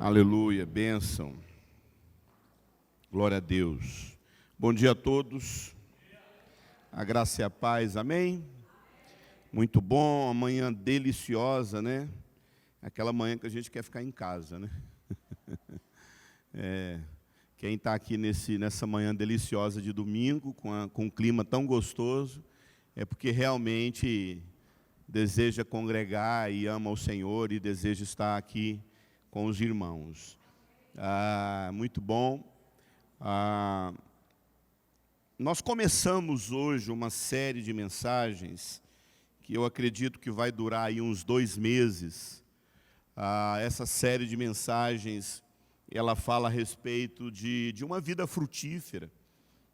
Aleluia, bênção. Glória a Deus. Bom dia a todos. A graça e a paz, amém? Muito bom, uma manhã deliciosa, né? Aquela manhã que a gente quer ficar em casa, né? Quem está aqui nessa manhã deliciosa de domingo, com um clima tão gostoso, é porque realmente deseja congregar e ama o Senhor e deseja estar aqui com os irmãos. Muito bom. Nós começamos hoje uma série de mensagens que eu acredito que vai durar aí uns 2 meses. Essa série de mensagens, ela fala a respeito de uma vida frutífera,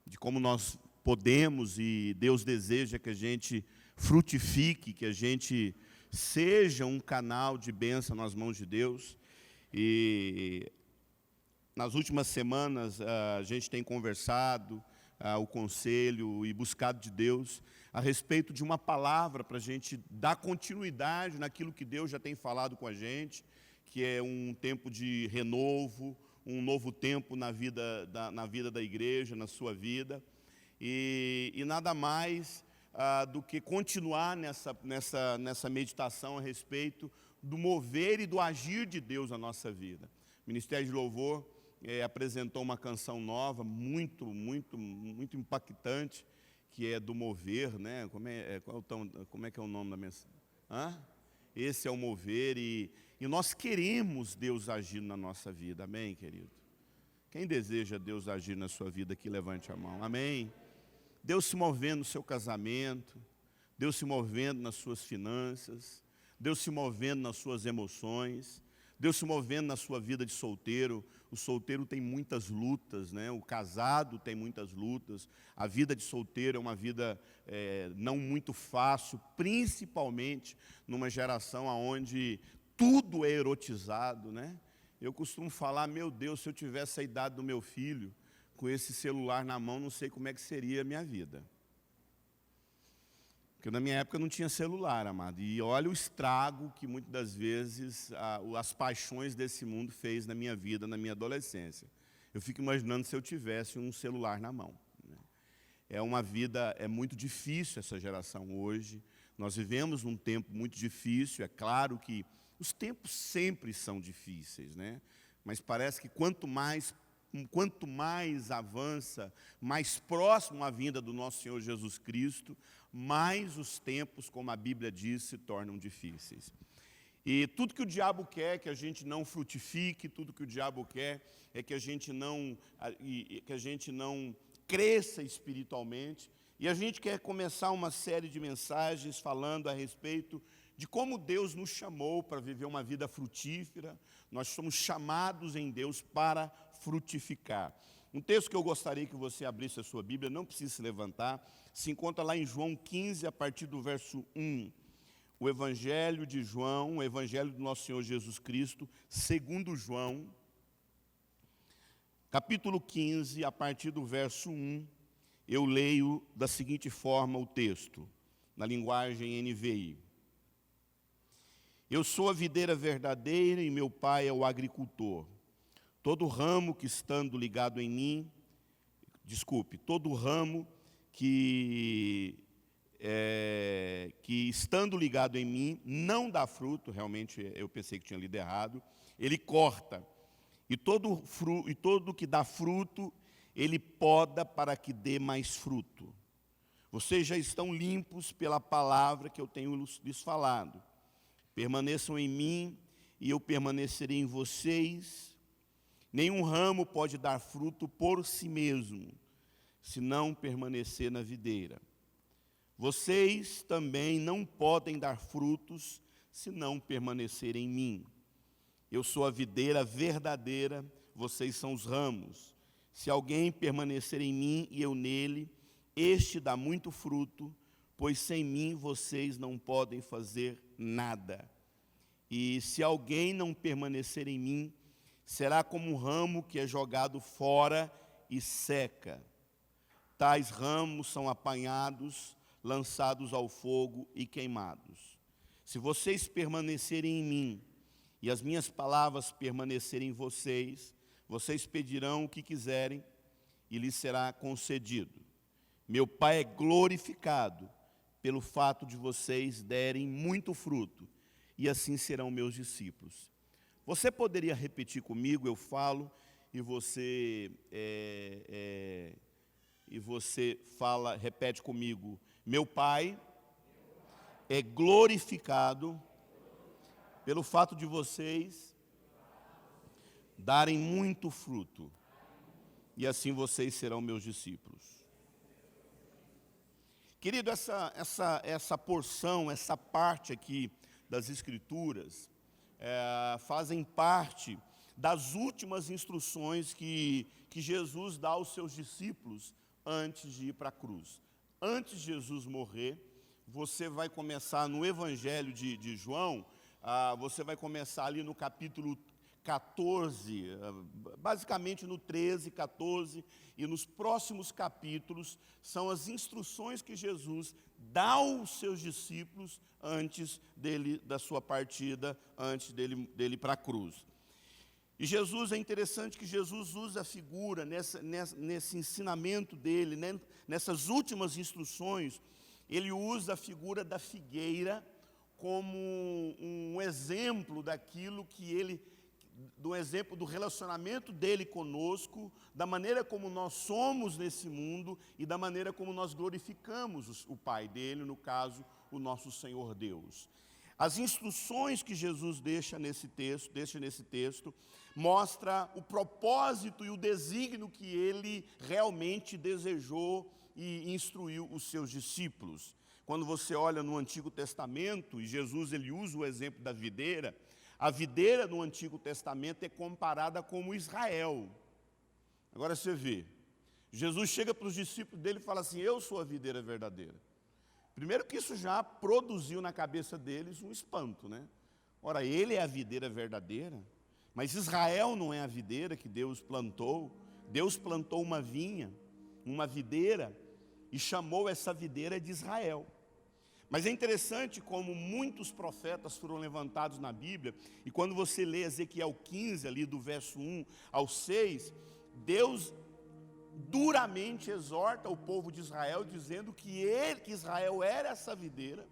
de como nós podemos e Deus deseja que a gente frutifique, que a gente seja um canal de bênção nas mãos de Deus. E nas últimas semanas a gente tem conversado, o conselho e buscado de Deus a respeito de uma palavra para a gente dar continuidade naquilo que Deus já tem falado com a gente, que é um tempo de renovo, um novo tempo na vida da igreja, na sua vida, e nada mais do que continuar nessa meditação a respeito do mover e do agir de Deus na nossa vida. O Ministério de Louvor apresentou uma canção nova, muito impactante, que é do mover, né? Como é que é o nome da mensagem? Esse é o mover, e nós queremos Deus agir na nossa vida, amém, querido? Quem deseja Deus agir na sua vida aqui, levante a mão, amém? Deus se movendo no seu casamento, Deus se movendo nas suas finanças, Deus se movendo nas suas emoções, Deus se movendo na sua vida de solteiro. O solteiro tem muitas lutas, né? O casado tem muitas lutas. A vida de solteiro é uma vida não muito fácil, principalmente numa geração onde tudo é erotizado, né? Eu costumo falar, meu Deus, se eu tivesse a idade do meu filho, com esse celular na mão, não sei como é que seria a minha vida. Porque na minha época não tinha celular, amado. E olha o estrago que muitas das vezes as paixões desse mundo fez na minha vida, na minha adolescência. Eu fico imaginando se eu tivesse um celular na mão. É muito difícil essa geração hoje. Nós vivemos num tempo muito difícil. É claro que os tempos sempre são difíceis, né? Mas parece que quanto mais avança, mais próximo à vinda do nosso Senhor Jesus Cristo, mais os tempos, como a Bíblia diz, se tornam difíceis. E tudo que o diabo quer é que a gente não frutifique, tudo que o diabo quer é que a gente não cresça espiritualmente. E a gente quer começar uma série de mensagens falando a respeito de como Deus nos chamou para viver uma vida frutífera. Nós somos chamados em Deus para frutificar. Um texto que eu gostaria que você abrisse a sua Bíblia, não precisa se levantar, se encontra lá em João 15, a partir do verso 1. O Evangelho de João, o Evangelho do nosso Senhor Jesus Cristo, segundo João, capítulo 15, a partir do verso 1, eu leio da seguinte forma o texto, na linguagem NVI. Eu sou a videira verdadeira e meu pai é o agricultor. Todo ramo que estando ligado em mim, todo ramo que estando ligado em mim não dá fruto, realmente eu pensei que tinha lido errado, ele corta, e todo que dá fruto, ele poda para que dê mais fruto. Vocês já estão limpos pela palavra que eu tenho lhes falado. Permaneçam em mim e eu permanecerei em vocês. Nenhum ramo pode dar fruto por si mesmo, se não permanecer na videira. Vocês também não podem dar frutos, se não permanecerem em mim. Eu sou a videira verdadeira, vocês são os ramos. Se alguém permanecer em mim e eu nele, este dá muito fruto, pois sem mim vocês não podem fazer nada. E se alguém não permanecer em mim, será como um ramo que é jogado fora e seca. Tais ramos são apanhados, lançados ao fogo e queimados. Se vocês permanecerem em mim e as minhas palavras permanecerem em vocês, vocês pedirão o que quiserem e lhes será concedido. Meu Pai é glorificado pelo fato de vocês derem muito fruto, e assim serão meus discípulos. Você poderia repetir comigo? Eu falo e você fala, repete comigo. Meu Pai é glorificado pelo fato de vocês darem muito fruto, e assim vocês serão meus discípulos. Querido, essa porção, essa parte aqui das Escrituras, fazem parte das últimas instruções que Jesus dá aos seus discípulos antes de ir para a cruz. Antes de Jesus morrer, você vai começar no Evangelho de João, você vai começar ali no capítulo 14, basicamente no 13, 14, e nos próximos capítulos são as instruções que Jesus dá aos seus discípulos antes da sua partida, antes dele ir para a cruz. E Jesus, é interessante que Jesus usa a figura, nesse ensinamento dele, né, nessas últimas instruções, ele usa a figura da figueira como um exemplo daquilo do exemplo do relacionamento dele conosco, da maneira como nós somos nesse mundo e da maneira como nós glorificamos o Pai dele, no caso, o nosso Senhor Deus. As instruções que Jesus deixa nesse texto, mostra o propósito e o desígnio que ele realmente desejou e instruiu os seus discípulos. Quando você olha no Antigo Testamento, e Jesus ele usa o exemplo da videira, a videira no Antigo Testamento é comparada como Israel. Agora você vê, Jesus chega para os discípulos dele e fala assim, eu sou a videira verdadeira. Primeiro que isso já produziu na cabeça deles um espanto, né? Ora, ele é a videira verdadeira, mas Israel não é a videira que Deus plantou. Deus plantou uma vinha, uma videira, e chamou essa videira de Israel. Mas é interessante como muitos profetas foram levantados na Bíblia, e quando você lê Ezequiel 15, ali do verso 1 ao 6, Deus duramente exorta o povo de Israel, dizendo que Israel era essa videira,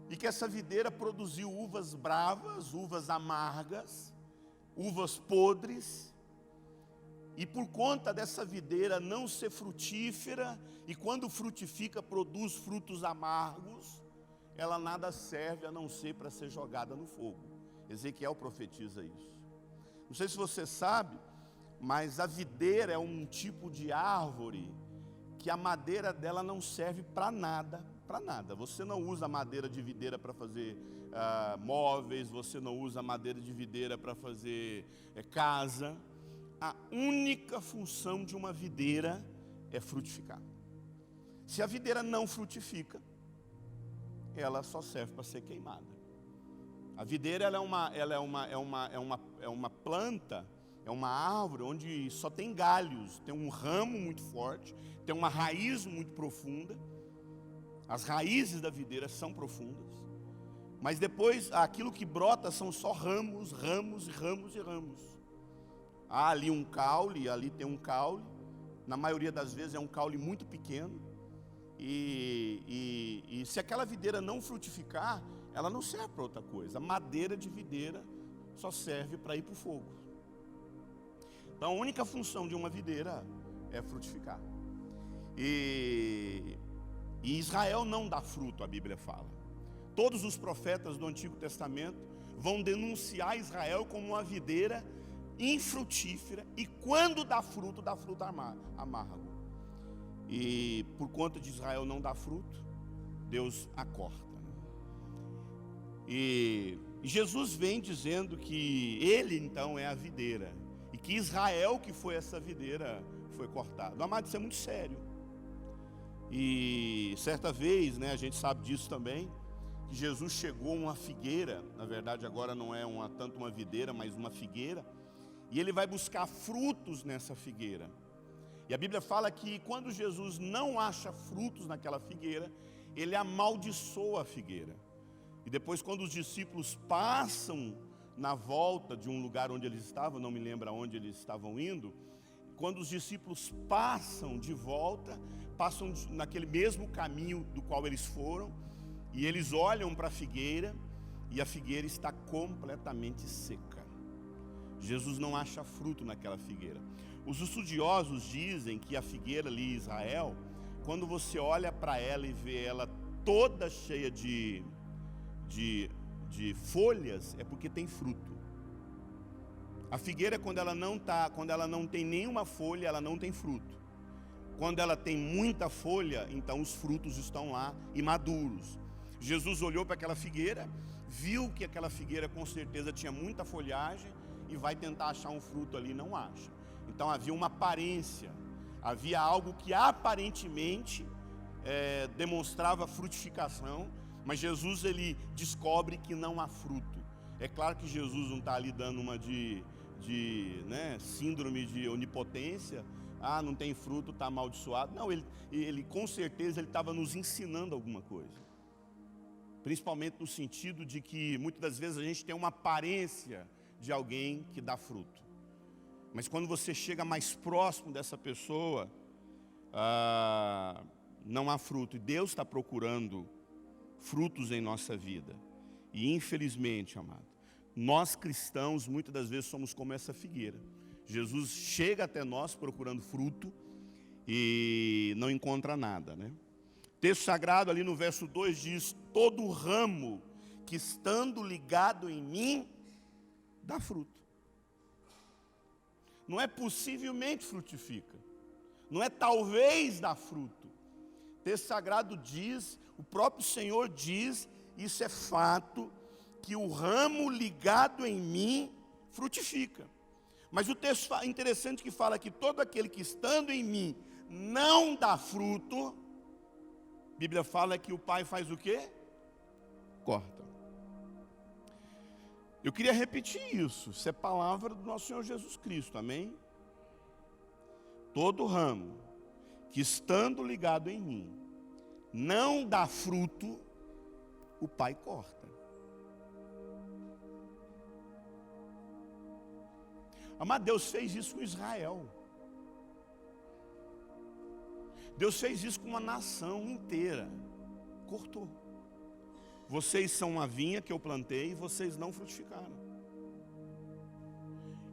e que essa videira produziu uvas bravas, uvas amargas, uvas podres, e por conta dessa videira não ser frutífera, e quando frutifica produz frutos amargos, ela nada serve a não ser para ser jogada no fogo. Ezequiel profetiza isso. Não sei se você sabe, mas a videira é um tipo de árvore que a madeira dela não serve para nada, para nada. Você não usa madeira de videira para fazer móveis, você não usa madeira de videira para fazer casa. A única função de uma videira é frutificar. Se a videira não frutifica, ela só serve para ser queimada. A videira ela é uma planta, é uma árvore onde só tem galhos, tem um ramo muito forte, tem uma raiz muito profunda. As raízes da videira são profundas, mas depois aquilo que brota são só ramos, ramos e ramos e ramos. Há ali um caule, ali tem um caule, na maioria das vezes é um caule muito pequeno, e se aquela videira não frutificar, ela não serve para outra coisa. A madeira de videira só serve para ir para o fogo. Então a única função de uma videira é frutificar. E Israel não dá fruto, a Bíblia fala. Todos os profetas do Antigo Testamento vão denunciar Israel como uma videira infrutífera, e quando dá fruto amargo. E por conta de Israel não dar fruto, Deus a corta. E Jesus vem dizendo que ele então é a videira, e que Israel, que foi essa videira, foi cortado. Amado, isso é muito sério. E certa vez, a gente sabe disso também, que Jesus chegou a uma figueira, na verdade agora não é tanto uma videira, mas uma figueira, e ele vai buscar frutos nessa figueira. E a Bíblia fala que quando Jesus não acha frutos naquela figueira, ele amaldiçoa a figueira. E depois, quando os discípulos passam na volta de um lugar onde eles estavam, não me lembro aonde eles estavam indo, quando os discípulos passam de volta, passam naquele mesmo caminho do qual eles foram, e eles olham para a figueira, e a figueira está completamente seca. Jesus não acha fruto naquela figueira. Os estudiosos dizem que a figueira ali em Israel, quando você olha para ela e vê ela toda cheia de folhas, é porque tem fruto. A figueira, quando ela não tem nenhuma folha, ela não tem fruto. Quando ela tem muita folha, então os frutos estão lá e maduros. Jesus olhou para aquela figueira, viu que aquela figueira com certeza tinha muita folhagem e vai tentar achar um fruto ali, não acha. Então havia uma aparência, havia algo que aparentemente demonstrava frutificação, mas Jesus ele descobre que não há fruto. É claro que Jesus não está ali dando uma síndrome de onipotência, não tem fruto, está amaldiçoado. Não, ele com certeza ele estava nos ensinando alguma coisa. Principalmente no sentido de que muitas das vezes a gente tem uma aparência de alguém que dá fruto. Mas quando você chega mais próximo dessa pessoa, não há fruto. E Deus está procurando frutos em nossa vida. E infelizmente, amado, nós cristãos muitas das vezes somos como essa figueira. Jesus chega até nós procurando fruto e não encontra nada, né? O texto sagrado ali no verso 2 diz: todo ramo que estando ligado em mim dá fruto. Não é possivelmente frutifica, não é talvez dá fruto. O texto sagrado diz, o próprio Senhor diz, isso é fato, que o ramo ligado em mim frutifica. Mas o texto interessante que fala que todo aquele que estando em mim não dá fruto, a Bíblia fala que o Pai faz o quê? Corta. Eu queria repetir isso, isso é palavra do nosso Senhor Jesus Cristo, amém? Todo ramo que estando ligado em mim não dá fruto, o Pai corta. Amado, Deus fez isso com Israel. Deus fez isso com uma nação inteira. Cortou. Vocês são uma vinha que eu plantei e vocês não frutificaram.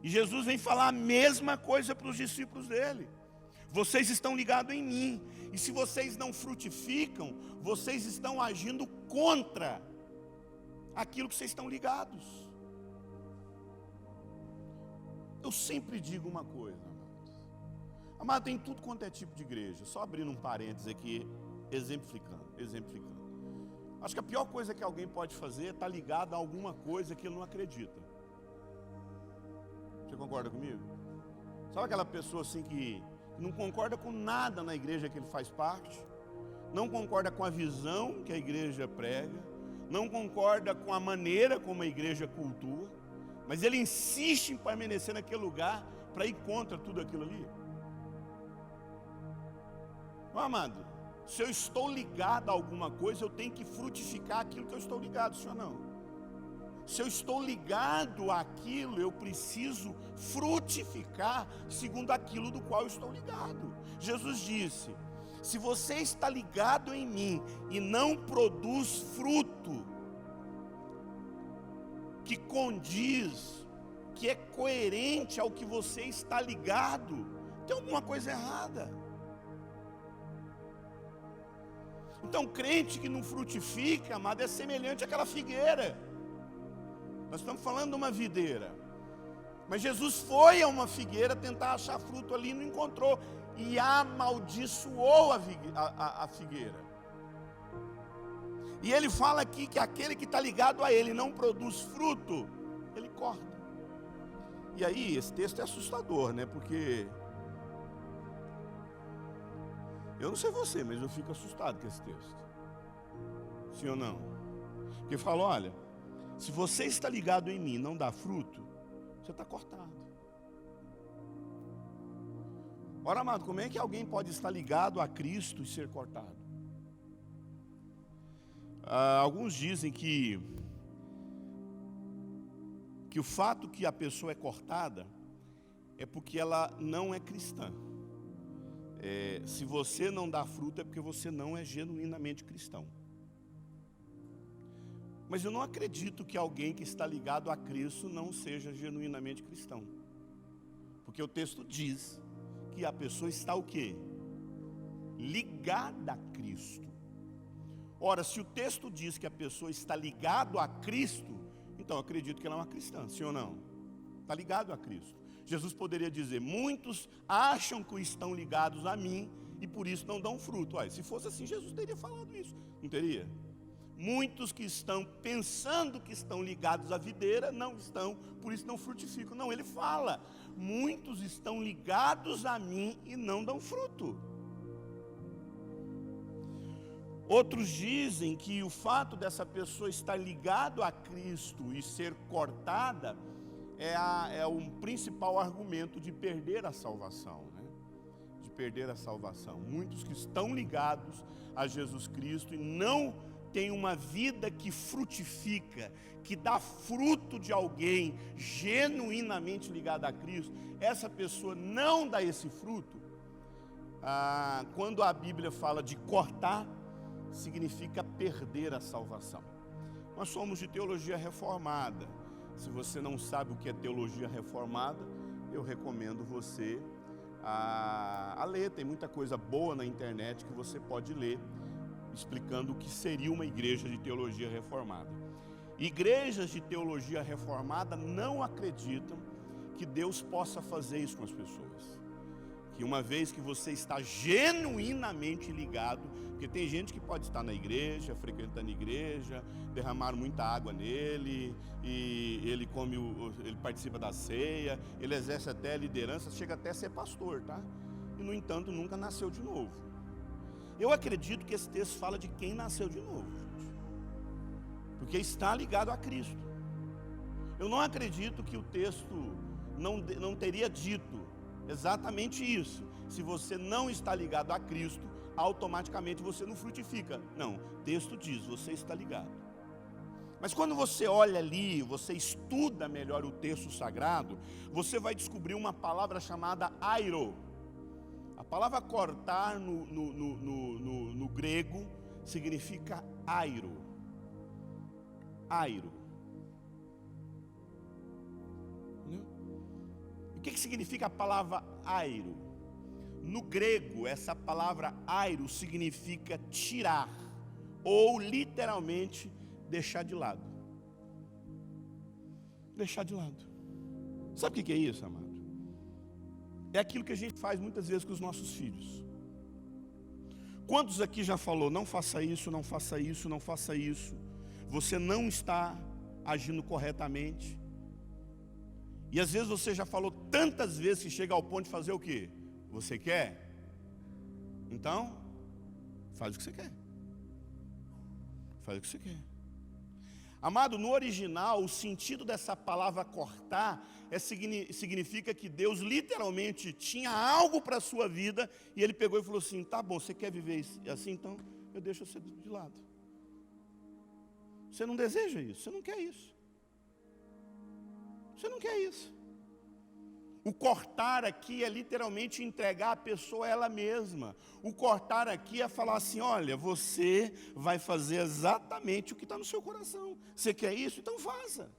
E Jesus vem falar a mesma coisa para os discípulos dele. Vocês estão ligados em mim. E se vocês não frutificam, vocês estão agindo contra aquilo que vocês estão ligados. Eu sempre digo uma coisa, amados. Amado, tem tudo quanto é tipo de igreja. Só abrindo um parênteses aqui, exemplificando. Acho que a pior coisa que alguém pode fazer é estar ligado a alguma coisa que ele não acredita. Você concorda comigo? Sabe aquela pessoa assim que não concorda com nada na igreja que ele faz parte, não concorda com a visão que a igreja prega, não concorda com a maneira como a igreja cultua, mas ele insiste em permanecer naquele lugar para ir contra tudo aquilo ali? Meu amado, se eu estou ligado a alguma coisa, eu tenho que frutificar aquilo que eu estou ligado, sim ou não? Se eu estou ligado àquilo, eu preciso frutificar segundo aquilo do qual eu estou ligado. Jesus disse: se você está ligado em mim e não produz fruto que condiz, que é coerente ao que você está ligado, tem alguma coisa errada. Então, crente que não frutifica, amado, é semelhante àquela figueira. Nós estamos falando de uma videira. Mas Jesus foi a uma figueira tentar achar fruto ali e não encontrou. E amaldiçoou a figueira. E ele fala aqui que aquele que está ligado a ele não produz fruto, ele corta. E aí, esse texto é assustador, né? Porque eu não sei você, mas eu fico assustado com esse texto. Sim ou não? Porque fala, olha, se você está ligado em mim e não dá fruto, você está cortado. Ora, amado, como é que alguém pode estar ligado a Cristo e ser cortado? Alguns dizem que o fato que a pessoa é cortada é porque ela não é cristã. Se você não dá fruto é porque você não é genuinamente cristão. Mas eu não acredito que alguém que está ligado a Cristo não seja genuinamente cristão. Porque o texto diz que a pessoa está o quê? Ligada a Cristo. Ora, se o texto diz que a pessoa está ligada a Cristo, então eu acredito que ela é uma cristã, sim ou não? Está ligado a Cristo. Jesus poderia dizer, muitos acham que estão ligados a mim e por isso não dão fruto. Olha, se fosse assim, Jesus teria falado isso, não teria? Muitos que estão pensando que estão ligados à videira, não estão, por isso não frutificam. Não, ele fala, muitos estão ligados a mim e não dão fruto. Outros dizem que o fato dessa pessoa estar ligado a Cristo e ser cortada é o principal argumento de perder a salvação, né? De perder a salvação. Muitos que estão ligados a Jesus Cristo e não têm uma vida que frutifica, que dá fruto de alguém genuinamente ligado a Cristo, essa pessoa não dá esse fruto. Quando a Bíblia fala de cortar, significa perder a salvação. Nós somos de teologia reformada. Se você não sabe o que é teologia reformada, eu recomendo você a ler. Tem muita coisa boa na internet que você pode ler, explicando o que seria uma igreja de teologia reformada. Igrejas de teologia reformada não acreditam que Deus possa fazer isso com as pessoas. Que uma vez que você está genuinamente ligado, porque tem gente que pode estar na igreja, frequentando a igreja, derramar muita água nele, e ele ele participa da ceia, ele exerce até a liderança, chega até a ser pastor, tá? E no entanto nunca nasceu de novo. Eu acredito que esse texto fala de quem nasceu de novo, gente, porque está ligado a Cristo. Eu não acredito que o texto não teria dito exatamente isso. Se você não está ligado a Cristo, automaticamente você não frutifica. Não, o texto diz, você está ligado. Mas quando você olha ali, você estuda melhor o texto sagrado, você vai descobrir uma palavra chamada airo. A palavra cortar no grego significa airo. Airo. O que significa a palavra airo? No grego, essa palavra airo significa tirar, ou literalmente deixar de lado. Deixar de lado. Sabe o que é isso, amado? É aquilo que a gente faz muitas vezes com os nossos filhos. Quantos aqui já falou, não faça isso, não faça isso, não faça isso? Você não está agindo corretamente. E às vezes você já falou tantas vezes que chega ao ponto de fazer o quê? Você quer? Então, faz o que você quer. Faz o que você quer. Amado, no original, o sentido dessa palavra cortar significa que Deus literalmente tinha algo para a sua vida e Ele pegou e falou assim, tá bom, você quer viver assim? Então eu deixo você de lado. Você não deseja isso, você não quer isso. Você não quer isso. O cortar aqui é literalmente entregar a pessoa a ela mesma. O cortar aqui é falar assim, olha, você vai fazer exatamente o que está no seu coração. Você quer isso? Então faça.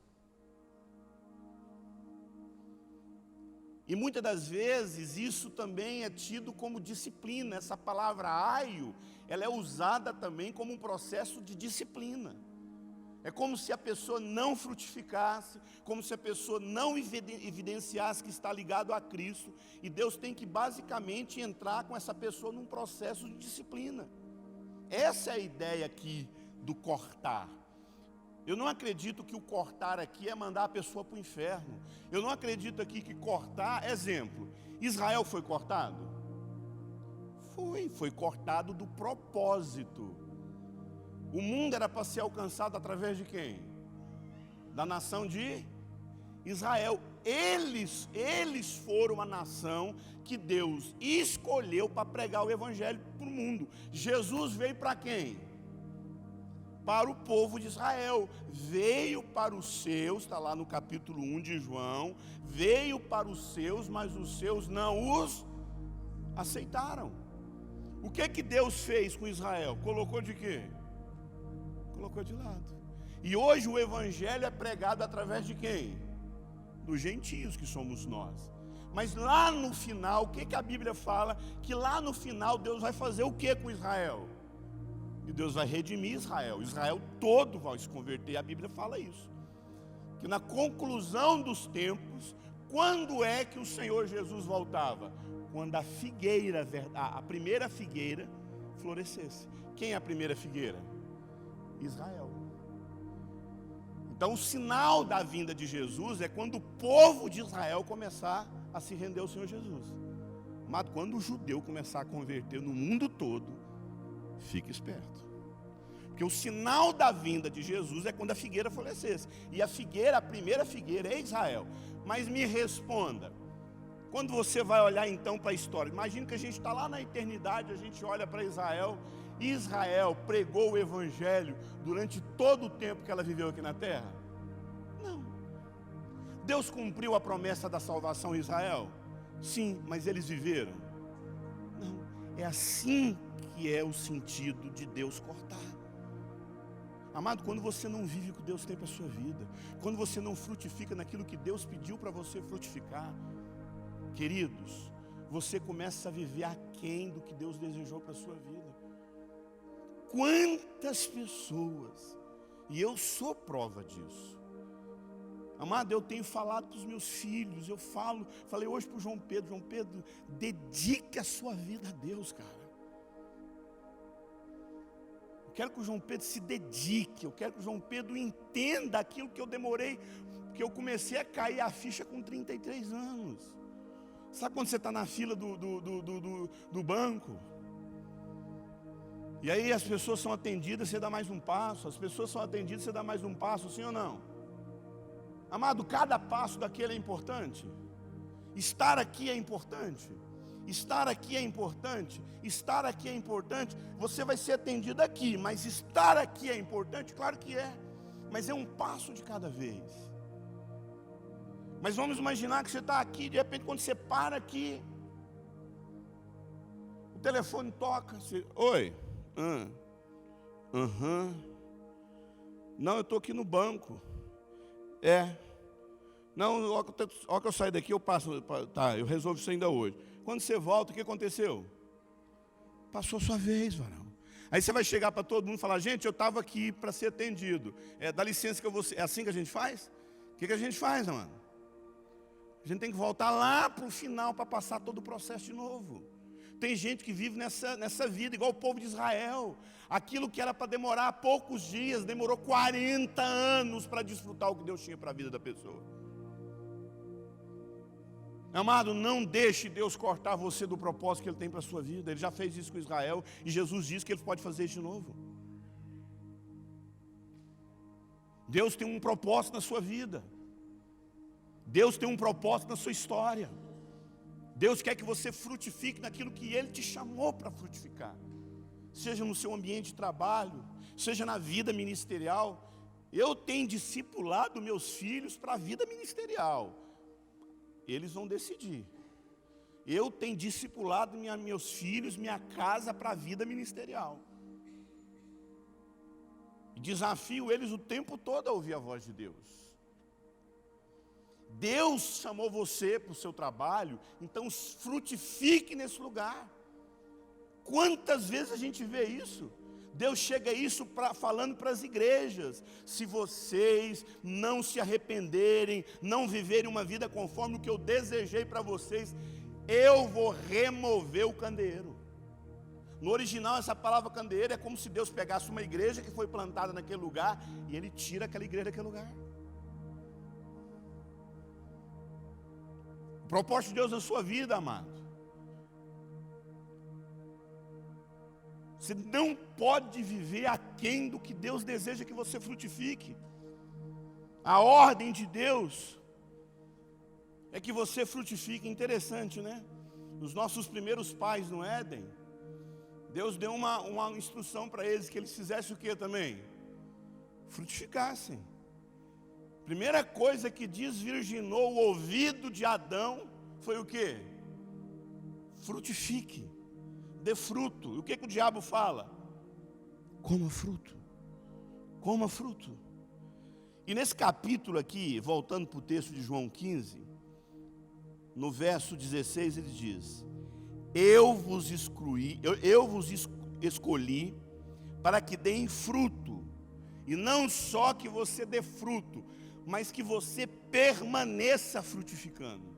E muitas das vezes isso também é tido como disciplina. Essa palavra aio, ela é usada também como um processo de disciplina. É como se a pessoa não frutificasse, como se a pessoa não evidenciasse que está ligado a Cristo. E Deus tem que basicamente entrar com essa pessoa num processo de disciplina. Essa é a ideia aqui do cortar. Eu não acredito que o cortar aqui é mandar a pessoa para o inferno. Eu não acredito aqui que cortar, exemplo, Israel foi cortado? Foi cortado do propósito. O mundo era para ser alcançado através de quem? Da nação de Israel. Eles foram a nação que Deus escolheu para pregar o evangelho para o mundo. Jesus veio para quem? para o povo de Israel. Veio para os seus, está lá no capítulo 1 de João, veio para os seus, mas os seus não os aceitaram. O que Deus fez com Israel? Colocou de quê? Colocou de lado. E hoje o evangelho é pregado através de quem? Dos gentios, que somos nós. Mas lá no final, o que a Bíblia fala? Que lá no final Deus vai fazer o que com Israel? E Deus vai redimir Israel. Israel todo vai se converter. A Bíblia fala isso. Que na conclusão dos tempos, quando é que o Senhor Jesus voltava? Quando a figueira, a primeira figueira florescesse. Quem é a primeira figueira? Israel. Então o sinal da vinda de Jesus é quando o povo de Israel começar a se render ao Senhor Jesus. Mas quando o judeu começar a converter no mundo todo, fique esperto. Porque o sinal da vinda de Jesus é quando a figueira florescesse. E a figueira, a primeira figueira é Israel. Mas me responda, quando você vai olhar então para a história, imagina que a gente está lá na eternidade, a gente olha para Israel. Israel pregou o evangelho durante todo o tempo que ela viveu aqui na terra? Não. Deus cumpriu a promessa da salvação em Israel? Sim, mas eles viveram? Não. É assim que é o sentido de Deus cortar. Amado, quando você não vive o que Deus tem para a sua vida, quando você não frutifica naquilo que Deus pediu para você frutificar, queridos, você começa a viver aquém do que Deus desejou para a sua vida. Quantas pessoas, e eu sou prova disso. Amado, eu tenho falado para os meus filhos, falei hoje para o João Pedro, dedique a sua vida a Deus, cara. Eu quero que o João Pedro se dedique, eu quero que o João Pedro entenda aquilo que eu demorei, porque eu comecei a cair a ficha com 33 anos. Sabe quando você está na fila do banco? E aí as pessoas são atendidas, você dá mais um passo. As pessoas são atendidas, você dá mais um passo, sim ou não? Amado, cada passo daquele é importante. Estar aqui é importante. Estar aqui é importante. Estar aqui é importante. Você vai ser atendido aqui, mas estar aqui é importante? Claro que é. Mas é um passo de cada vez. Mas vamos imaginar que você está aqui, de repente quando você para aqui, o telefone toca, você, oi, não, eu estou aqui no banco, não, ó que eu sair daqui, eu passo, tá, eu resolvo isso ainda hoje. Quando você volta, o que aconteceu? Passou a sua vez, varão. Aí você vai chegar para todo mundo e falar, gente, eu estava aqui para ser atendido, dá licença que eu vou, é assim que a gente faz? O que a gente faz, mano? A gente tem que voltar lá para o final para passar todo o processo de novo. Tem gente que vive nessa vida, igual o povo de Israel. Aquilo que era para demorar poucos dias, demorou 40 anos para desfrutar o que Deus tinha para a vida da pessoa. Amado, não deixe Deus cortar você do propósito que Ele tem para a sua vida. Ele já fez isso com Israel e Jesus diz que Ele pode fazer isso de novo. Deus tem um propósito na sua vida. Deus tem um propósito na sua história. Deus quer que você frutifique naquilo que Ele te chamou para frutificar. Seja no seu ambiente de trabalho, seja na vida ministerial. Eu tenho discipulado meus filhos para a vida ministerial. Eles vão decidir. Eu tenho discipulado meus filhos, minha casa para a vida ministerial. Desafio eles o tempo todo a ouvir a voz de Deus. Deus chamou você para o seu trabalho, então frutifique nesse lugar. Quantas vezes a gente vê isso? Deus chega isso falando para as igrejas. Se vocês não se arrependerem, não viverem uma vida conforme o que eu desejei para vocês, eu vou remover o candeeiro. No original, essa palavra candeeiro é como se Deus pegasse uma igreja que foi plantada naquele lugar e Ele tira aquela igreja daquele lugar. O propósito de Deus na sua vida, amado. Você não pode viver aquém do que Deus deseja que você frutifique. A ordem de Deus é que você frutifique. Interessante, né? Os nossos primeiros pais no Éden, Deus deu uma instrução para eles, que eles fizessem o que também? frutificassem. Primeira coisa que desvirginou o ouvido de Adão foi o quê? Frutifique, dê fruto. E o que o diabo fala? Coma fruto, coma fruto. E nesse capítulo aqui, voltando para o texto de João 15, no verso 16 ele diz: eu vos escolhi para que deem fruto, e não só que você dê fruto, mas que você permaneça frutificando.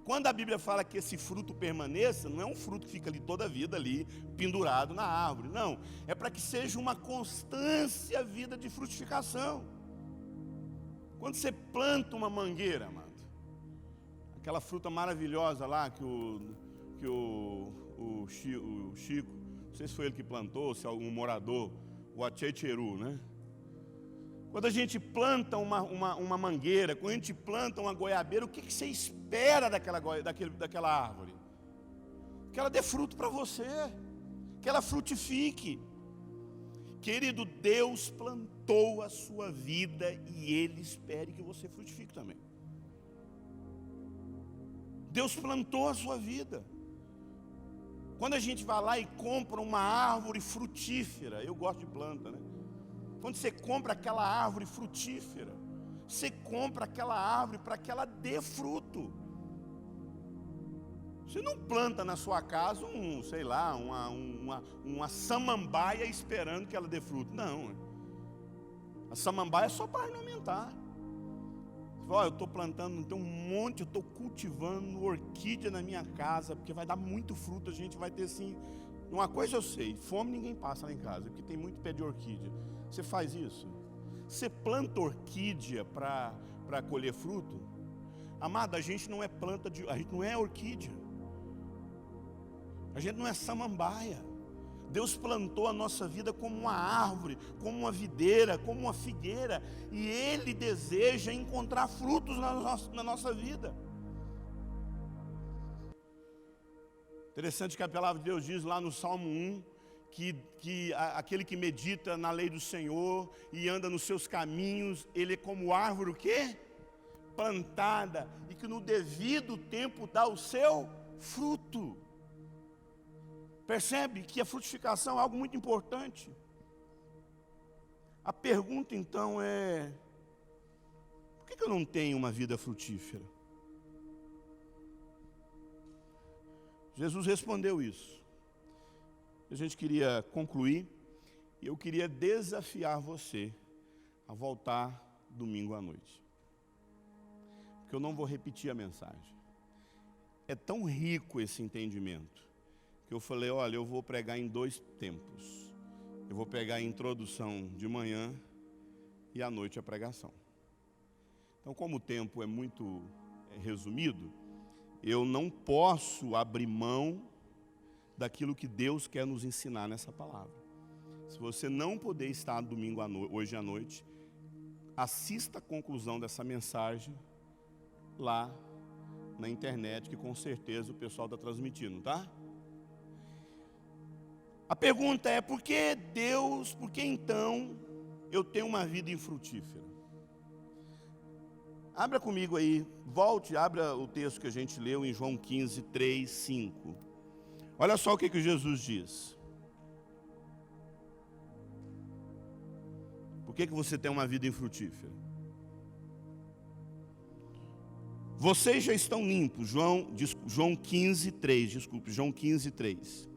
Quando a Bíblia fala que esse fruto permaneça, não é um fruto que fica ali toda a vida ali, pendurado na árvore, não. É para que seja uma constância a vida de frutificação. Quando você planta uma mangueira, amado, aquela fruta maravilhosa lá que o Chico, não sei se foi ele que plantou, se é algum morador, o Achecheru, né? Quando a gente planta uma mangueira, quando a gente planta uma goiabeira, o que você espera daquela árvore? Que ela dê fruto para você, que ela frutifique. Querido, Deus plantou a sua vida e Ele espere que você frutifique também. Deus plantou a sua vida. Quando a gente vai lá e compra uma árvore frutífera, eu gosto de planta, né? Quando você compra aquela árvore frutífera, você compra aquela árvore para que ela dê fruto. Você não planta na sua casa uma samambaia esperando que ela dê fruto. Não. A samambaia é só para ornamentar. Você fala, eu estou plantando, tem um monte, eu estou cultivando orquídea na minha casa, porque vai dar muito fruto, a gente vai ter assim. Uma coisa eu sei, fome ninguém passa lá em casa, porque tem muito pé de orquídea. Você faz isso? Você planta orquídea para colher fruto? Amado, a gente não é a gente não é orquídea. A gente não é samambaia. Deus plantou a nossa vida como uma árvore, como uma videira, como uma figueira. E Ele deseja encontrar frutos na nossa vida. Interessante que a palavra de Deus diz lá no Salmo 1, que aquele que medita na lei do Senhor e anda nos seus caminhos, ele é como árvore o quê? Plantada, e que no devido tempo dá o seu fruto. Percebe que a frutificação é algo muito importante. A pergunta então é: por que eu não tenho uma vida frutífera? Jesus respondeu isso. A gente queria concluir, e eu queria desafiar você a voltar domingo à noite. Porque eu não vou repetir a mensagem. É tão rico esse entendimento, que eu falei, olha, eu vou pregar em 2 tempos. Eu vou pegar a introdução de manhã e à noite a pregação. Então, como o tempo é muito resumido, eu não posso abrir mão daquilo que Deus quer nos ensinar nessa palavra. Se você não puder estar domingo hoje à noite, assista a conclusão dessa mensagem lá na internet, que com certeza o pessoal está transmitindo, tá? A pergunta é, por que então eu tenho uma vida infrutífera? Abra comigo aí, abra o texto que a gente leu em João 15, 3, 5. Olha só o que Jesus diz. Por que você tem uma vida infrutífera? Vocês já estão limpos, João 15, 3.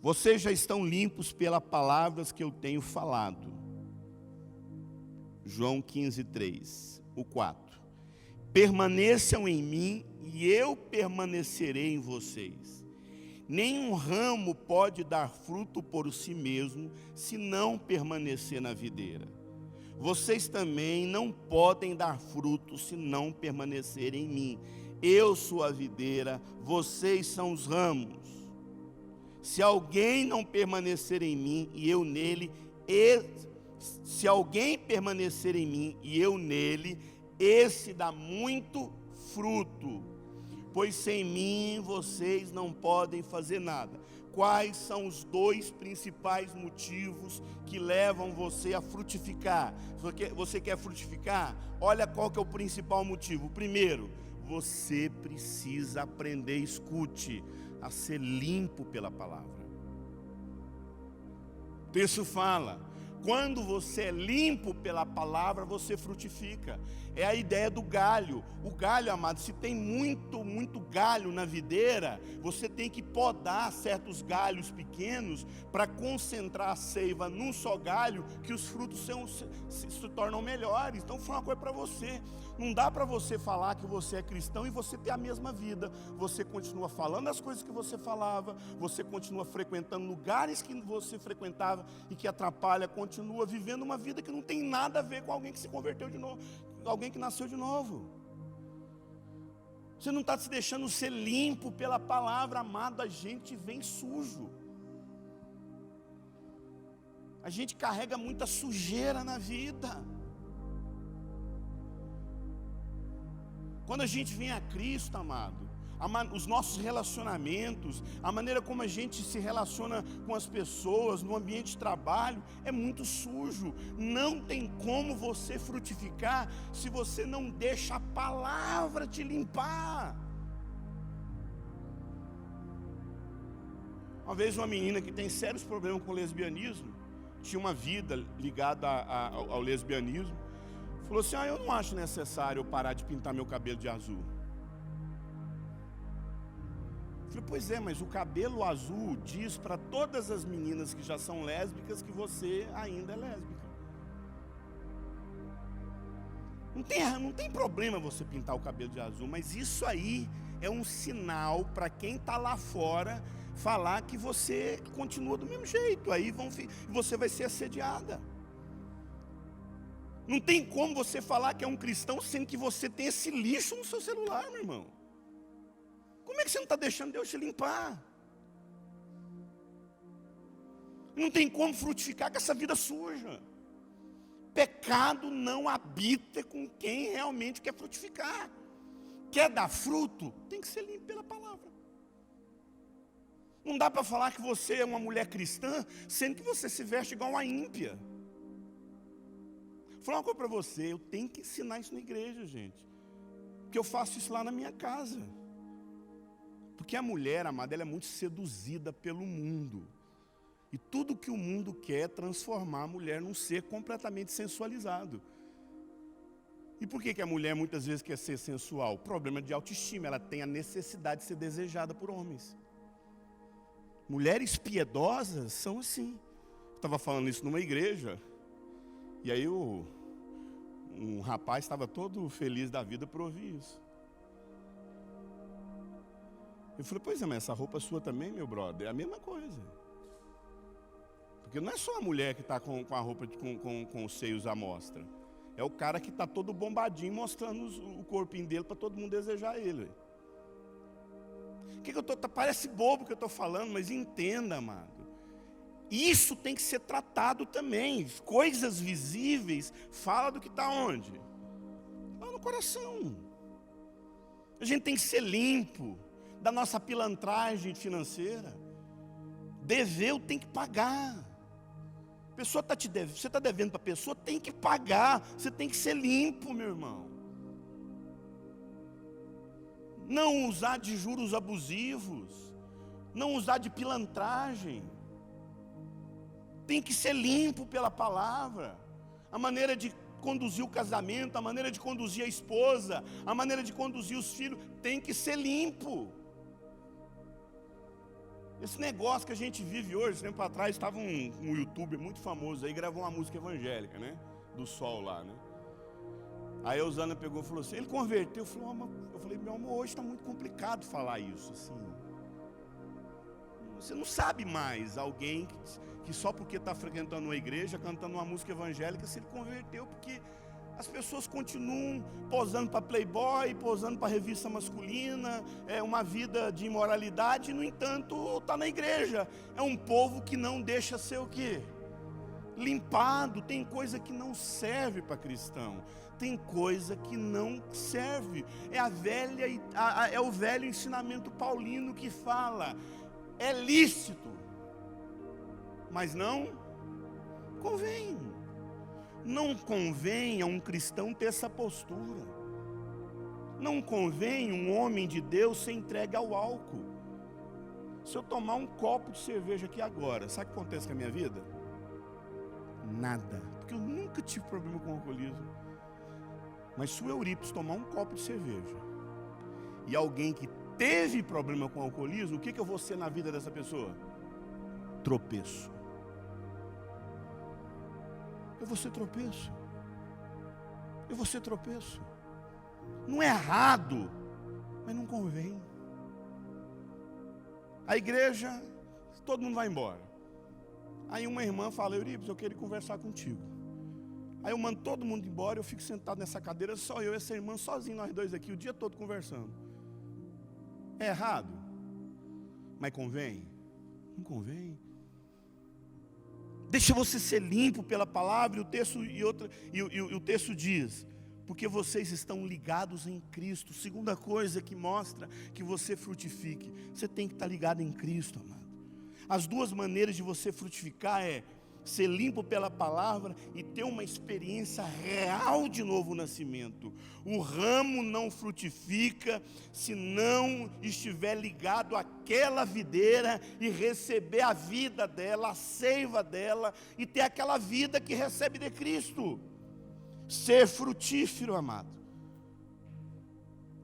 Vocês já estão limpos pelas palavras que eu tenho falado. João 15, 3. O 4. Permaneçam em mim e eu permanecerei em vocês. Nenhum ramo pode dar fruto por si mesmo, se não permanecer na videira. Vocês também não podem dar fruto, se não permanecerem em mim. Eu sou a videira, vocês são os ramos. Se alguém não permanecer em mim e eu nele, se alguém permanecer em mim e eu nele, esse dá muito fruto. Pois sem mim vocês não podem fazer nada. Quais são os 2 principais motivos que levam você a frutificar? Você quer frutificar? Olha qual que é o principal motivo. Primeiro, você precisa aprender, escute, a ser limpo pela palavra. O texto fala, quando você é limpo pela palavra, você frutifica. É a ideia do galho. O galho, amado, se tem muito galho na videira, você tem que podar certos galhos pequenos para concentrar a seiva num só galho, que os frutos se tornam melhores. Então, foi uma coisa para você. Não dá para você falar que você é cristão e você ter a mesma vida. Você continua falando as coisas que você falava, você continua frequentando lugares que você frequentava e que atrapalha, continua vivendo uma vida que não tem nada a ver com alguém que se converteu de novo, alguém que nasceu de novo. Você não está se deixando ser limpo pela palavra, amado. A gente vem sujo. A gente carrega muita sujeira na vida. Quando a gente vem a Cristo, amado, os nossos relacionamentos, a maneira como a gente se relaciona com as pessoas, no ambiente de trabalho, é muito sujo. Não tem como você frutificar se você não deixa a palavra te limpar. Uma vez uma menina que tem sérios problemas com lesbianismo, tinha uma vida ligada ao lesbianismo, falou assim, eu não acho necessário eu parar de pintar meu cabelo de azul. Eu falei, pois é, mas o cabelo azul diz para todas as meninas que já são lésbicas que você ainda é lésbica. Não tem problema você pintar o cabelo de azul, mas isso aí é um sinal para quem está lá fora falar que você continua do mesmo jeito. Aí você vai ser assediada. Não tem como você falar que é um cristão sendo que você tem esse lixo no seu celular, meu irmão. Como é que você não está deixando Deus te limpar? Não tem como frutificar com essa vida suja. Pecado não habita com quem realmente quer frutificar. Quer dar fruto? Tem que ser limpo pela palavra. Não dá para falar que você é uma mulher cristã, sendo que você se veste igual uma ímpia. Vou falar uma coisa para você, eu tenho que ensinar isso na igreja, gente. Porque eu faço isso lá na minha casa. Porque a mulher, amada, ela é muito seduzida pelo mundo. E tudo que o mundo quer é transformar a mulher num ser completamente sensualizado. E por que a mulher muitas vezes quer ser sensual? Problema de autoestima, ela tem a necessidade de ser desejada por homens. Mulheres piedosas são assim. Eu estava falando isso numa igreja, e aí um rapaz estava todo feliz da vida por ouvir isso. Eu falei, pois é, mas essa roupa sua também, meu brother, é a mesma coisa. Porque não é só a mulher que está com a roupa com os seios à mostra. É o cara que está todo bombadinho mostrando o corpinho dele para todo mundo desejar ele. Parece bobo o que eu estou falando, mas entenda, amado. Isso tem que ser tratado também. Coisas visíveis, fala do que está onde? Lá no coração. A gente tem que ser limpo da nossa pilantragem financeira. Deveu, tem que pagar. A pessoa está te devendo, você está devendo para a pessoa, tem que pagar. Você tem que ser limpo, meu irmão. Não usar de juros abusivos, não usar de pilantragem. Tem que ser limpo pela palavra. A maneira de conduzir o casamento, a maneira de conduzir a esposa, a maneira de conduzir os filhos, tem que ser limpo. Esse negócio que a gente vive hoje, tempo atrás, estava um youtuber muito famoso aí, gravou uma música evangélica, né? Do sol lá, né? Aí a Osana pegou e falou assim, ele converteu. Eu falei, meu amor, hoje está muito complicado falar isso, assim. Você não sabe mais alguém que só porque está frequentando uma igreja, cantando uma música evangélica, se ele converteu, porque as pessoas continuam posando para Playboy, posando para revista masculina, uma vida de imoralidade, e, no entanto, está na igreja. É um povo que não deixa ser o quê? Limpado. Tem coisa que não serve para cristão. Tem coisa que não serve. É o velho ensinamento paulino que fala: é lícito, mas não convém. Não convém a um cristão ter essa postura. Não convém um homem de Deus ser entregue ao álcool. Se eu tomar um copo de cerveja aqui agora, sabe o que acontece com a minha vida? Nada, porque eu nunca tive problema com alcoolismo. Mas se o Eurípides tomar um copo de cerveja e alguém que teve problema com alcoolismo, o que eu vou ser na vida dessa pessoa? Tropeço. Eu vou ser tropeço. Eu vou ser tropeço. Não é errado, mas não convém. A igreja, todo mundo vai embora. Aí uma irmã fala: Eurípides, eu quero conversar contigo. Aí eu mando todo mundo embora, eu fico sentado nessa cadeira, só eu e essa irmã, sozinho, nós dois aqui, o dia todo conversando. É errado? Mas convém? Não convém. Deixa você ser limpo pela palavra, e o texto diz: porque vocês estão ligados em Cristo. Segunda coisa que mostra que você frutifique, você tem que estar ligado em Cristo, amado. As duas maneiras de você frutificar é ser limpo pela palavra e ter uma experiência real de novo nascimento. O ramo não frutifica se não estiver ligado àquela videira e receber a vida dela, a seiva dela, e ter aquela vida que recebe de Cristo. Ser frutífero, amado,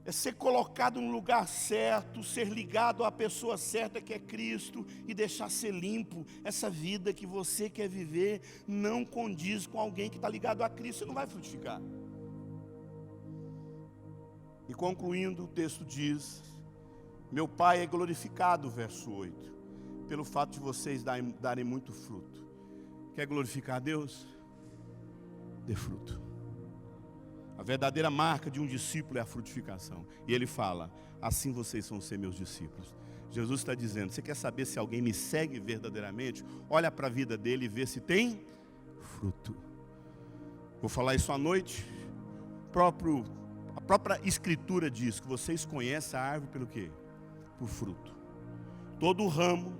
é ser colocado no lugar certo, ser ligado à pessoa certa que é Cristo e deixar ser limpo. Essa vida que você quer viver não condiz com alguém que está ligado a Cristo, você não vai frutificar. E concluindo, o texto diz: meu Pai é glorificado, verso 8, pelo fato de vocês darem muito fruto. Quer glorificar a Deus? Dê fruto. A verdadeira marca de um discípulo é a frutificação. E ele fala: assim vocês vão ser meus discípulos. Jesus está dizendo: você quer saber se alguém me segue verdadeiramente? Olha para a vida dele e vê se tem fruto. Vou falar isso à noite. A própria escritura diz que vocês conhecem a árvore pelo quê? Por fruto. Todo ramo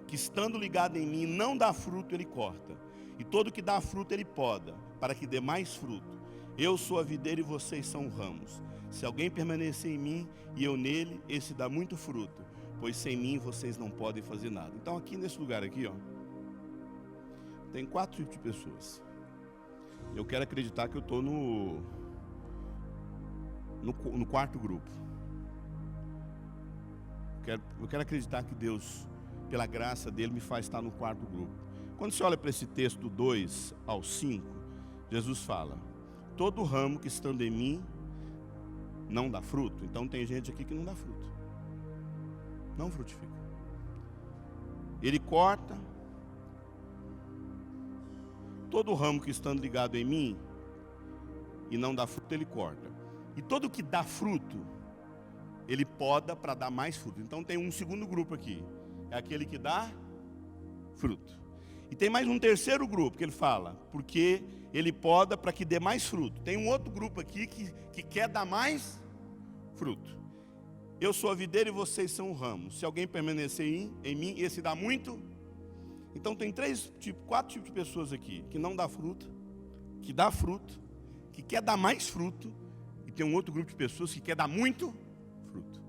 que estando ligado em mim não dá fruto, ele corta. E todo que dá fruto, ele poda, para que dê mais fruto. Eu sou a videira e vocês são ramos. Se alguém permanecer em mim e eu nele, esse dá muito fruto, pois sem mim vocês não podem fazer nada. Então aqui nesse lugar aqui, ó, tem 4 tipos de pessoas. Eu quero acreditar que eu estou no quarto grupo. Eu quero acreditar que Deus, pela graça dele, me faz estar no quarto grupo. Quando você olha para esse texto do 2 ao 5, Jesus fala: todo ramo que estando em mim não dá fruto. Então tem gente aqui que não dá fruto, não frutifica. Ele corta. Todo ramo que estando ligado em mim e não dá fruto, ele corta. E todo que dá fruto, ele poda para dar mais fruto. Então tem um segundo grupo aqui, é aquele que dá fruto. E tem mais um terceiro grupo que ele fala: porque ele poda para que dê mais fruto. Tem um outro grupo aqui que quer dar mais fruto. Eu sou a videira e vocês são o ramo. Se alguém permanecer em mim, esse dá muito. Então tem 4 tipos de pessoas aqui: que não dá fruto, que dá fruto, que quer dar mais fruto, e tem um outro grupo de pessoas que quer dar muito fruto.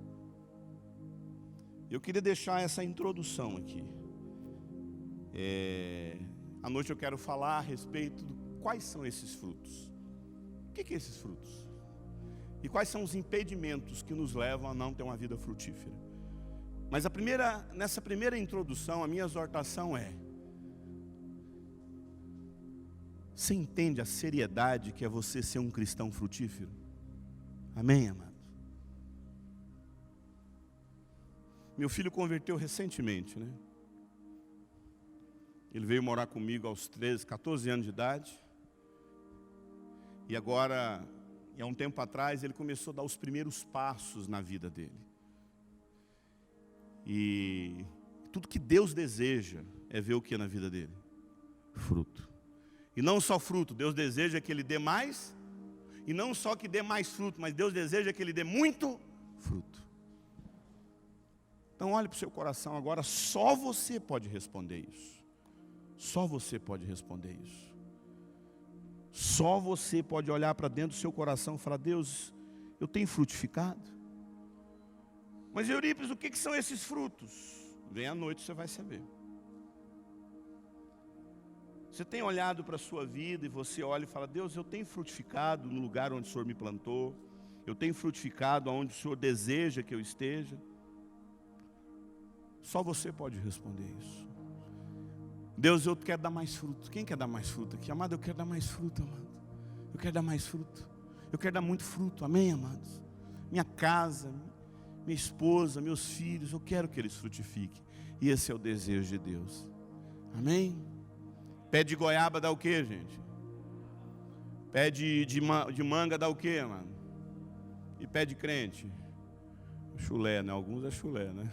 Eu queria deixar essa introdução aqui. À noite eu quero falar a respeito de quais são esses frutos. O que são esses frutos? E quais são os impedimentos que nos levam a não ter uma vida frutífera? Mas nessa primeira introdução, a minha exortação é: você entende a seriedade que é você ser um cristão frutífero? Amém, amado? Meu filho converteu recentemente, né? Ele veio morar comigo aos 13, 14 anos de idade. E agora, há um tempo atrás, ele começou a dar os primeiros passos na vida dele. E tudo que Deus deseja é ver o que na vida dele? Fruto. E não só fruto, Deus deseja que ele dê mais. E não só que dê mais fruto, mas Deus deseja que ele dê muito fruto. Então olhe para o seu coração agora, só você pode responder isso. Só você pode responder isso. Só você pode olhar para dentro do seu coração e falar: Deus, eu tenho frutificado? Mas Eurípides, o que são esses frutos? Vem à noite, você vai saber. Você tem olhado para a sua vida e você olha e fala: Deus, eu tenho frutificado no lugar onde o Senhor me plantou? Eu tenho frutificado onde o Senhor deseja que eu esteja? Só você pode responder isso. Deus, eu quero dar mais fruto. Quem quer dar mais fruto aqui? Amado, eu quero dar mais fruto, amado. Eu quero dar mais fruto. Eu quero dar muito fruto, amém, amados? Minha casa, minha esposa, meus filhos, eu quero que eles frutifiquem. E esse é o desejo de Deus, amém? Pé de goiaba dá o quê, gente? Pé de manga dá o quê, mano? E pé de crente? Chulé, né? Alguns é chulé, né?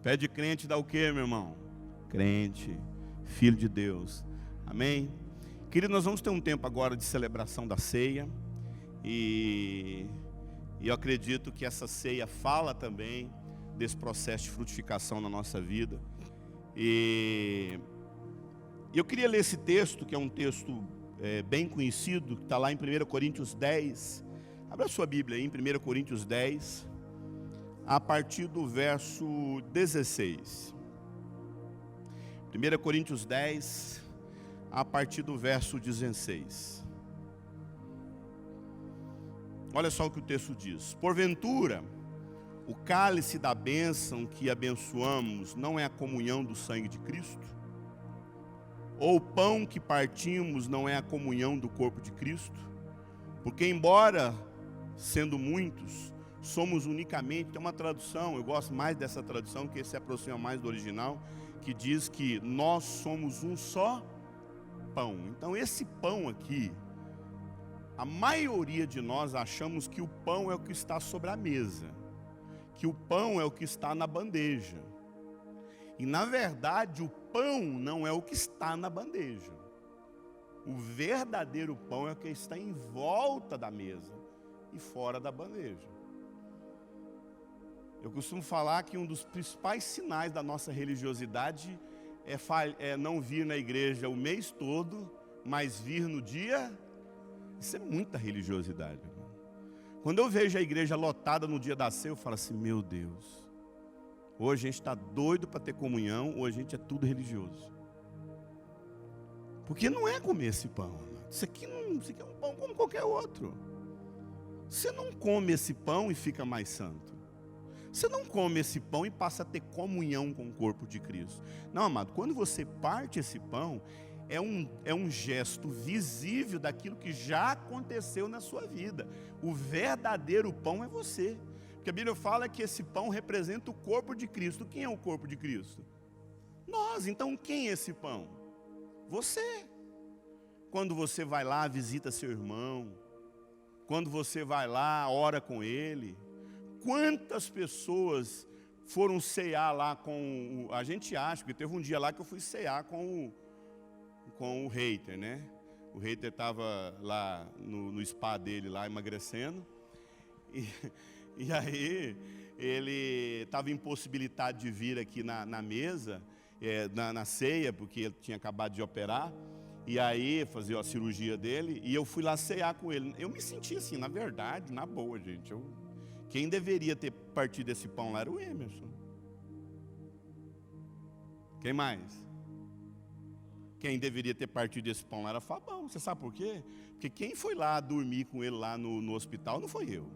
Pé de crente dá o quê, meu irmão? Crente, filho de Deus, amém? Querido, nós vamos ter um tempo agora de celebração da ceia. E eu acredito que essa ceia fala também desse processo de frutificação na nossa vida. E eu queria ler esse texto, que é um texto bem conhecido, que está lá em 1 Coríntios 10. Abra a sua Bíblia aí, em 1 Coríntios 10, a partir do verso 16. 1 Coríntios 10, a partir do verso 16. Olha só o que o texto diz: porventura, o cálice da bênção que abençoamos não é a comunhão do sangue de Cristo? Ou o pão que partimos não é a comunhão do corpo de Cristo? Porque embora, sendo muitos, somos unicamente, tem uma tradução, eu gosto mais dessa tradução, que se aproxima mais do original, que diz que nós somos um só pão. Então esse pão aqui, a maioria de nós achamos que o pão é o que está sobre a mesa, que o pão é o que está na bandeja. E na verdade o pão não é o que está na bandeja. O verdadeiro pão é o que está em volta da mesa e fora da bandeja. Eu costumo falar que um dos principais sinais da nossa religiosidade é não vir na igreja o mês todo, mas vir no dia. Isso é muita religiosidade, irmão. Quando eu vejo a igreja lotada no dia da ceia, eu falo assim: meu Deus, hoje a gente está doido para ter comunhão, ou a gente é tudo religioso. Porque não é comer esse pão, isso aqui é um pão como qualquer outro. Você não come esse pão e fica mais santo. Você não come esse pão e passa a ter comunhão com o corpo de Cristo. Não, amado, quando você parte esse pão, é um gesto visível daquilo que já aconteceu na sua vida. O verdadeiro pão é você. Porque a Bíblia fala que esse pão representa o corpo de Cristo. Quem é o corpo de Cristo? Nós. Então quem é esse pão? Você. Quando você vai lá, visita seu irmão. Quando você vai lá, ora com ele. Quantas pessoas foram cear lá com a gente acha, porque teve um dia lá que eu fui cear com o hater, né? O hater estava lá no spa dele, lá emagrecendo. E aí ele estava impossibilitado de vir aqui na mesa, na ceia, porque ele tinha acabado de operar. E aí fazer a cirurgia dele, e eu fui lá cear com ele. Eu me senti assim, na verdade, na boa, gente. Quem deveria ter partido esse pão lá era o Emerson. Quem mais? Quem deveria ter partido esse pão lá era Fabão. Você sabe por quê? Porque quem foi lá dormir com ele lá no hospital não foi eu.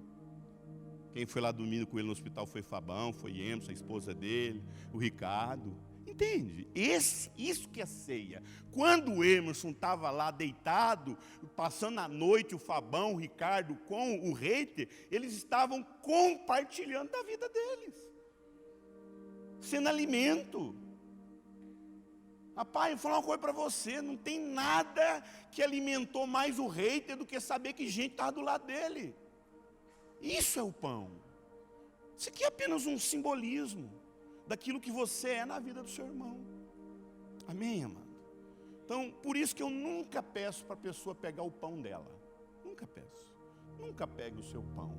Quem foi lá dormindo com ele no hospital foi Fabão, foi Emerson, a esposa dele, o Ricardo. Entende? Isso que é ceia. Quando o Emerson estava lá deitado, passando a noite, o Fabão, o Ricardo com o hater, eles estavam compartilhando da vida deles, sendo alimento. Rapaz, eu vou falar uma coisa para você: não tem nada que alimentou mais o hater do que saber que gente estava do lado dele. Isso é o pão. Isso aqui é apenas um simbolismo daquilo que você é na vida do seu irmão. Amém, amado? Então, por isso que eu nunca peço para a pessoa pegar o pão dela. Nunca peço. Nunca pegue o seu pão.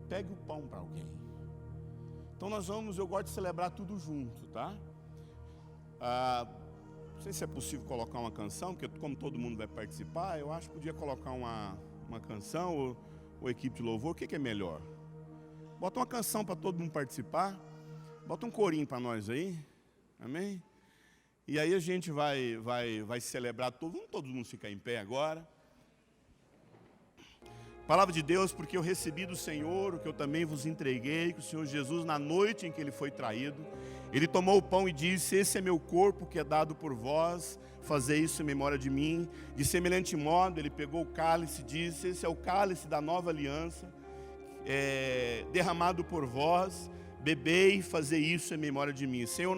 Pegue o pão para alguém. Então eu gosto de celebrar tudo junto, tá? Não sei se é possível colocar uma canção, porque como todo mundo vai participar, eu acho que podia colocar uma canção ou equipe de louvor. O que é melhor? Bota uma canção para todo mundo participar. Bota um corinho para nós aí. Amém? E aí a gente vai celebrar vamos todo mundo ficar em pé agora. Palavra de Deus, porque eu recebi do Senhor o que eu também vos entreguei, que o Senhor Jesus, na noite em que Ele foi traído, Ele tomou o pão e disse: esse é meu corpo que é dado por vós, fazei isso em memória de mim. De semelhante modo, Ele pegou o cálice e disse: esse é o cálice da nova aliança, derramado por vós, bebei e fazei isso em memória de mim. Senhor,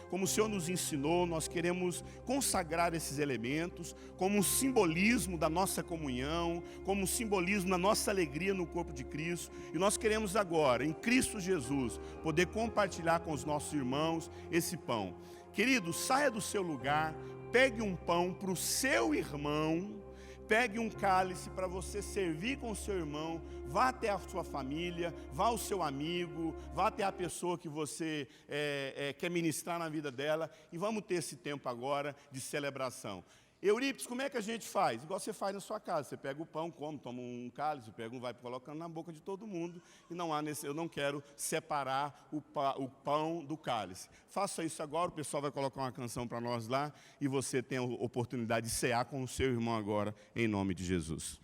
como o Senhor nos ensinou, nós queremos consagrar esses elementos como um simbolismo da nossa comunhão, como um simbolismo da nossa alegria no corpo de Cristo. E nós queremos agora, em Cristo Jesus, poder compartilhar com os nossos irmãos esse pão. Querido, saia do seu lugar, pegue um pão para o seu irmão, pegue um cálice para você servir com o seu irmão, vá até a sua família, vá ao seu amigo, vá até a pessoa que você quer ministrar na vida dela, e vamos ter esse tempo agora de celebração. Eurípides, como é que a gente faz? Igual você faz na sua casa, você pega o pão, come, toma um cálice, vai colocando na boca de todo mundo, e eu não quero separar o pão do cálice. Faça isso agora, o pessoal vai colocar uma canção para nós lá, e você tem a oportunidade de cear com o seu irmão agora, em nome de Jesus.